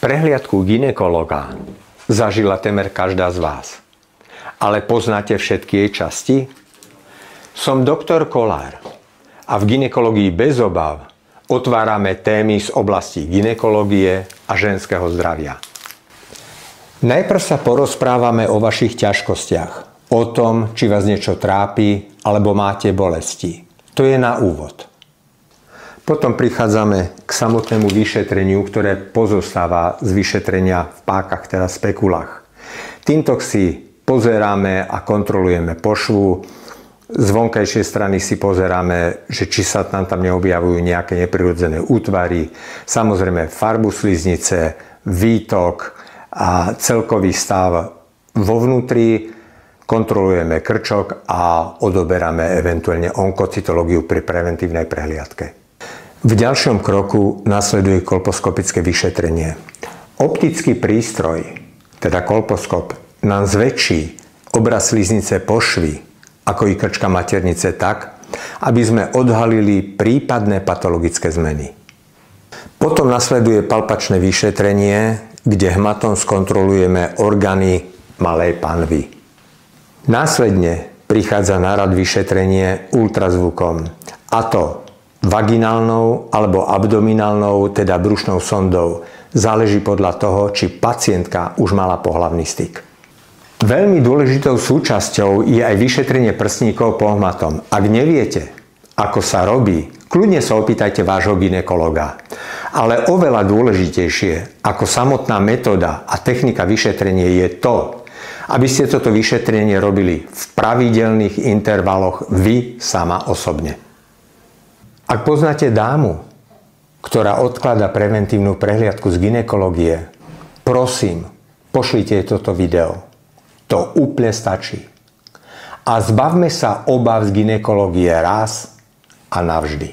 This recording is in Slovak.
Prehliadku gynekologa zažila temer každá z vás. Ale poznáte všetky jej časti? Som doktor Kolár a v gynekológii bez obav otvárame témy z oblasti gynekológie a ženského zdravia. Najprv sa porozprávame o vašich ťažkostiach, o tom, či vás niečo trápi alebo máte bolesti. To je na úvod. Potom prichádzame k samotnému vyšetreniu, ktoré pozostáva z vyšetrenia v pákach, teda spekulách. Týmto si pozeráme a kontrolujeme pošvu. Z vonkajšej strany si pozeráme, že či sa tam neobjavujú nejaké neprirodzené útvary. Samozrejme farbu sliznice, výtok a celkový stav vo vnútri. Kontrolujeme krčok a odoberáme eventuálne onkocytológiu pri preventívnej prehliadke. V ďalšom kroku nasleduje kolposkopické vyšetrenie. Optický prístroj, teda kolposkop, nám zväčší obraz sliznice pošvy, ako i krčka maternice tak, aby sme odhalili prípadné patologické zmeny. Potom nasleduje palpačné vyšetrenie, kde hmatom skontrolujeme orgány malej panvy. Následne prichádza na rad vyšetrenie ultrazvukom, a to vaginálnou alebo abdominálnou, teda brušnou sondou. Záleží podľa toho, či pacientka už mala pohlavný styk. Veľmi dôležitou súčasťou je aj vyšetrenie prstníkov pohmatom. Ak neviete, ako sa robí, kľudne sa opýtajte vášho gynekologa. Ale oveľa dôležitejšie ako samotná metóda a technika vyšetrenia je to, aby ste toto vyšetrenie robili v pravidelných intervaloch vy sama osobne. Ak poznáte dámu, ktorá odkladá preventívnu prehliadku z gynekológie, prosím, pošlite jej toto video. To úplne stačí. A zbavme sa obáv z gynekológie raz a navždy.